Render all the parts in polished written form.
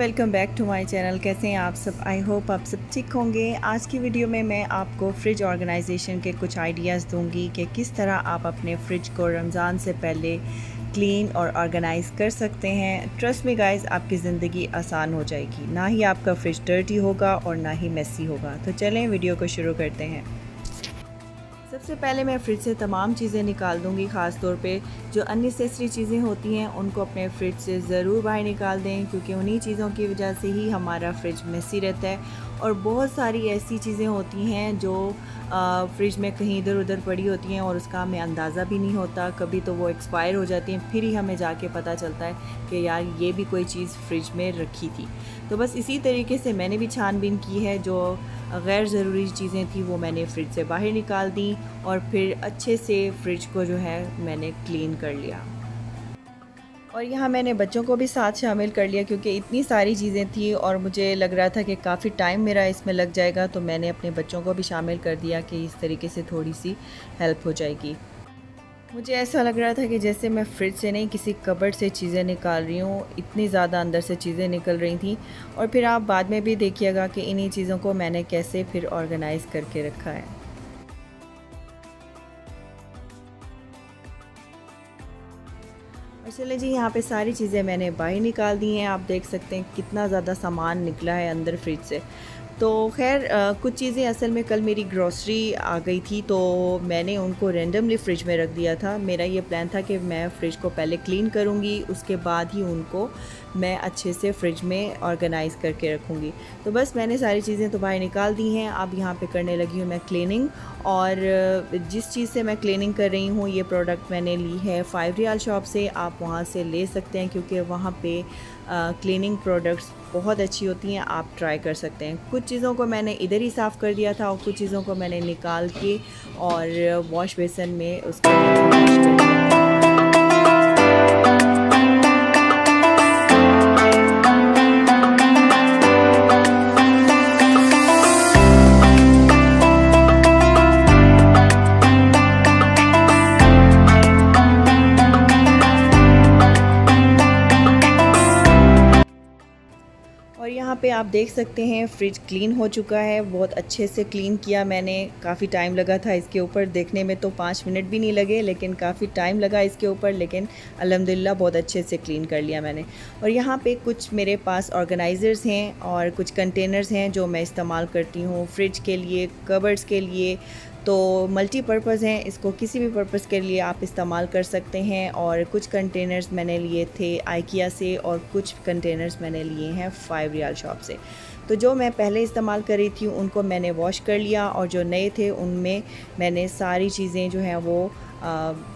Welcome back to my channel. कैसे हैं आप सब? आई होप आप सब ठीक होंगे। आज की वीडियो में मैं आपको फ्रिज ऑर्गेनाइजेशन के कुछ आइडियाज़ दूंगी कि किस तरह आप अपने फ्रिज को रमज़ान से पहले क्लीन और ऑर्गेनाइज़ कर सकते हैं। ट्रस्ट मी गाइस, आपकी ज़िंदगी आसान हो जाएगी। ना ही आपका फ्रिज डर्टी होगा और ना ही मेसी होगा। तो चलें वीडियो को शुरू करते हैं। सबसे पहले मैं फ्रिज से तमाम चीज़ें निकाल दूंगी। ख़ास तौर पे जो अननेसेसरी चीज़ें होती हैं उनको अपने फ्रिज से ज़रूर बाहर निकाल दें, क्योंकि उन्हीं चीज़ों की वजह से ही हमारा फ्रिज मेसी रहता है। और बहुत सारी ऐसी चीज़ें होती हैं जो फ्रिज में कहीं इधर उधर पड़ी होती हैं और उसका हमें अंदाज़ा भी नहीं होता। कभी तो वो एक्सपायर हो जाती हैं, फिर ही हमें जाके पता चलता है कि यार ये भी कोई चीज़ फ्रिज में रखी थी। तो बस इसी तरीके से मैंने भी छानबीन की है। जो गैर ज़रूरी चीज़ें थी वो मैंने फ्रिज से बाहर निकाल दी और फिर अच्छे से फ्रिज को जो है मैंने क्लीन कर लिया। और यहाँ मैंने बच्चों को भी साथ शामिल कर लिया, क्योंकि इतनी सारी चीज़ें थी और मुझे लग रहा था कि काफ़ी टाइम मेरा इसमें लग जाएगा। तो मैंने अपने बच्चों को भी शामिल कर दिया कि इस तरीके से थोड़ी सी हेल्प हो जाएगी। मुझे ऐसा लग रहा था कि जैसे मैं फ्रिज से नहीं किसी कबर्ड से चीज़ें निकाल रही हूँ। इतनी ज़्यादा अंदर से चीज़ें निकल रही थी। और फिर आप बाद में भी देखिएगा कि इन्हीं चीज़ों को मैंने कैसे फिर ऑर्गेनाइज़ करके रखा है। और चले जी, यहाँ पे सारी चीज़ें मैंने बाहर निकाल दी हैं। आप देख सकते हैं कितना ज़्यादा सामान निकला है अंदर फ्रिज से। तो खैर कुछ चीज़ें असल में कल मेरी ग्रॉसरी आ गई थी, तो मैंने उनको रेंडमली फ्रिज में रख दिया था। मेरा ये प्लान था कि मैं फ्रिज को पहले क्लीन करूँगी, उसके बाद ही उनको मैं अच्छे से फ्रिज में ऑर्गेनाइज़ करके रखूँगी। तो बस मैंने सारी चीज़ें तो बाहर निकाल दी हैं। अब यहाँ पे करने लगी हूँ मैं क्लीनिंग। और जिस चीज़ से मैं क्लीनिंग कर रही हूँ, ये प्रोडक्ट मैंने ली है 5 रियाल शॉप से। आप वहाँ से ले सकते हैं, क्योंकि वहाँ पे क्लीनिंग प्रोडक्ट्स बहुत अच्छी होती हैं। आप ट्राई कर सकते हैं। कुछ चीज़ों को मैंने इधर ही साफ़ कर दिया था और कुछ चीज़ों को मैंने निकाल के और वॉश बेसन में उसको वॉश कर दिया। और यहाँ पे आप देख सकते हैं फ्रिज क्लीन हो चुका है। बहुत अच्छे से क्लीन किया मैंने। काफ़ी टाइम लगा था इसके ऊपर, देखने में तो 5 मिनट भी नहीं लगे, लेकिन काफ़ी टाइम लगा इसके ऊपर। लेकिन अल्हम्दुलिल्लाह बहुत अच्छे से क्लीन कर लिया मैंने। और यहाँ पे कुछ मेरे पास ऑर्गेनाइज़र्स हैं और कुछ कंटेनर्स हैं जो मैं इस्तेमाल करती हूँ फ्रिज के लिए, कबर्ड्स के लिए। तो मल्टीपर्पज़ हैं, इसको किसी भी पर्पज़ के लिए आप इस्तेमाल कर सकते हैं। और कुछ कंटेनर्स मैंने लिए थे आइकिया से और कुछ कंटेनर्स मैंने लिए हैं 5 रियाल शॉप से। तो जो मैं पहले इस्तेमाल कर रही थी उनको मैंने वॉश कर लिया, और जो नए थे उनमें मैंने सारी चीज़ें जो हैं वो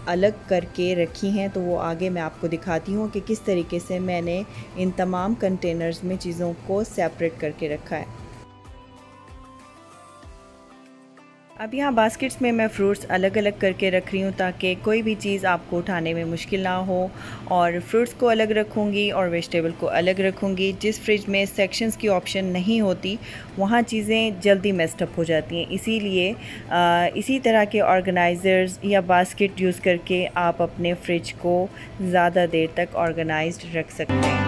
अलग करके रखी हैं। तो वो आगे मैं आपको दिखाती हूँ कि किस तरीके से मैंने इन तमाम कंटेनर्स में चीज़ों को सेपरेट करके रखा है। अब यहाँ बास्केट्स में मैं फ़्रूट्स अलग अलग करके रख रही हूँ, ताकि कोई भी चीज़ आपको उठाने में मुश्किल ना हो। और फ्रूट्स को अलग रखूँगी और वेजिटेबल को अलग रखूँगी। जिस फ्रिज में सेक्शंस की ऑप्शन नहीं होती, वहाँ चीज़ें जल्दी मेस्ड अप हो जाती हैं। इसीलिए इसी तरह के ऑर्गेनाइज़र्स या बास्केट यूज़ करके आप अपने फ्रिज को ज़्यादा देर तक ऑर्गेनाइज्ड रख सकते हैं।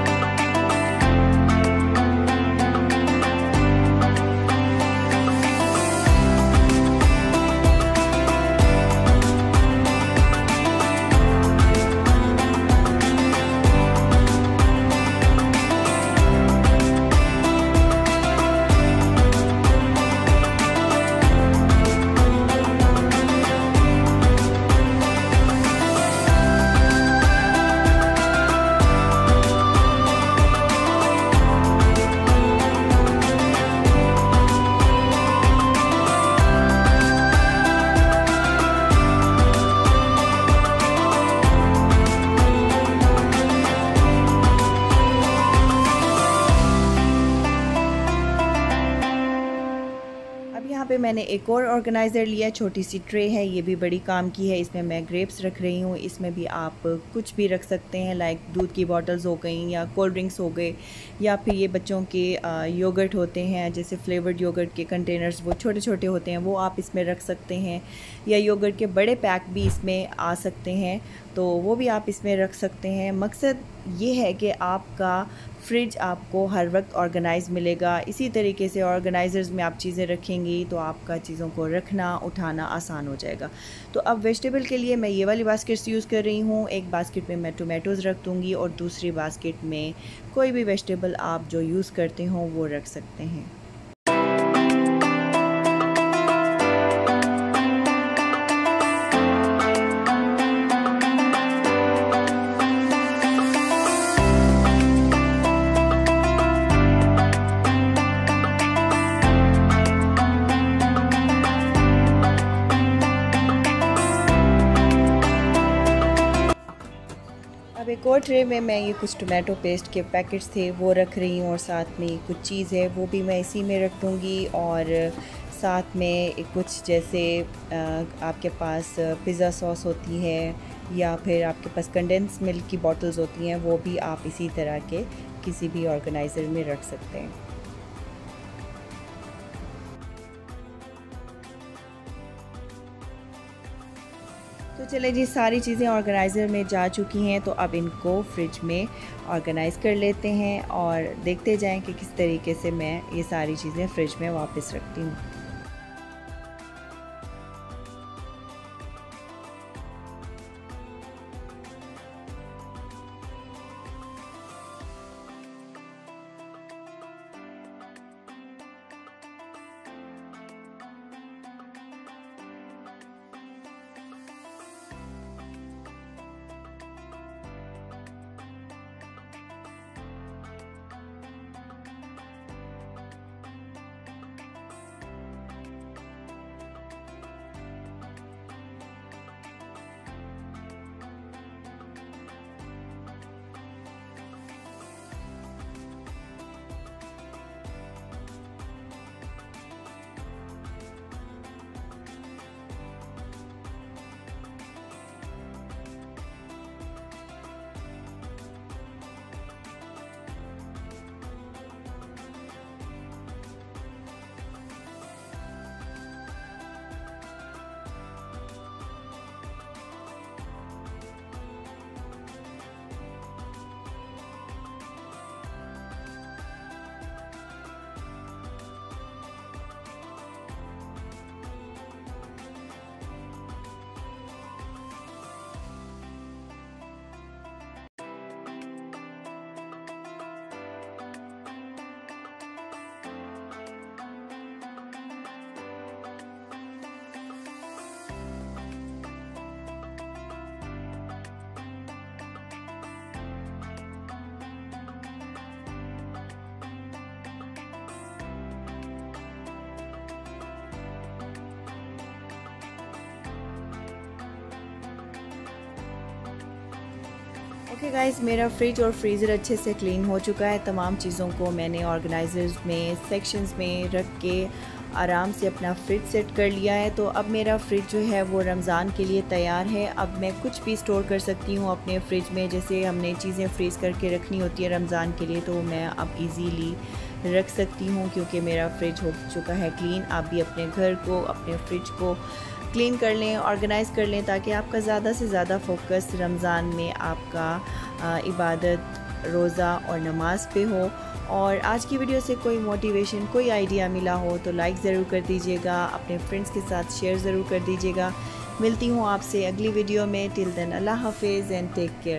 यहाँ पे मैंने एक और ऑर्गेनाइज़र लिया, छोटी सी ट्रे है, ये भी बड़ी काम की है। इसमें मैं ग्रेप्स रख रही हूँ। इसमें भी आप कुछ भी रख सकते हैं, लाइक दूध की बॉटल्स हो गई या कोल्ड ड्रिंक्स हो गए, या फिर ये बच्चों के योगर्ट होते हैं, जैसे फ्लेवर्ड योगर्ट के कंटेनर्स, वो छोटे छोटे होते हैं, वो आप इसमें रख सकते हैं। या योगर्ट के बड़े पैक भी इसमें आ सकते हैं, तो वो भी आप इसमें रख सकते हैं। मकसद ये है कि आपका फ्रिज आपको हर वक्त ऑर्गेनाइज मिलेगा। इसी तरीके से ऑर्गेनाइज़र्स में आप चीज़ें रखेंगी तो आपका चीज़ों को रखना उठाना आसान हो जाएगा। तो अब वेजिटेबल के लिए मैं ये वाली बास्केट्स यूज़ कर रही हूँ। एक बास्केट में मैं टोमेटोज़ रख दूँगी और दूसरी बास्केट में कोई भी वेजिटेबल आप जो यूज़ करते हो वो रख सकते हैं। अब एक और ट्रे में मैं ये कुछ टोमेटो पेस्ट के पैकेट्स थे वो रख रही हूँ और साथ में कुछ चीज़ है वो भी मैं इसी में रख दूँगी। और साथ में कुछ जैसे आपके पास पिज़्ज़ा सॉस होती है या फिर आपके पास कंडेंस मिल्क की बॉटल्स होती हैं, वो भी आप इसी तरह के किसी भी ऑर्गेनाइज़र में रख सकते हैं। तो चले जी, सारी चीज़ें ऑर्गेनाइज़र में जा चुकी हैं, तो अब इनको फ्रिज में ऑर्गेनाइज़ कर लेते हैं और देखते जाएं कि किस तरीके से मैं ये सारी चीज़ें फ्रिज में वापस रखती हूँ। ओके गाइस, मेरा फ्रिज और फ्रीज़र अच्छे से क्लीन हो चुका है। तमाम चीज़ों को मैंने ऑर्गेनाइजर्स में सेक्शंस में रख के आराम से अपना फ्रिज सेट कर लिया है। तो अब मेरा फ्रिज जो है वो रमज़ान के लिए तैयार है। अब मैं कुछ भी स्टोर कर सकती हूँ अपने फ्रिज में, जैसे हमने चीज़ें फ्रीज़ करके रखनी होती है रमज़ान के लिए, तो मैं अब इजीली रख सकती हूँ क्योंकि मेरा फ्रिज हो चुका है क्लीन। आप भी अपने घर को, अपने फ्रिज को क्लीन कर लें, ऑर्गेनाइज़ कर लें, ताकि आपका ज़्यादा से ज़्यादा फोकस रमज़ान में आपका इबादत, रोज़ा और नमाज पे हो। और आज की वीडियो से कोई मोटिवेशन, कोई आइडिया मिला हो तो लाइक ज़रूर कर दीजिएगा, अपने फ्रेंड्स के साथ शेयर ज़रूर कर दीजिएगा। मिलती हूँ आपसे अगली वीडियो में। टिल देन अल्लाह हाफिज़ एंड टेक केयर।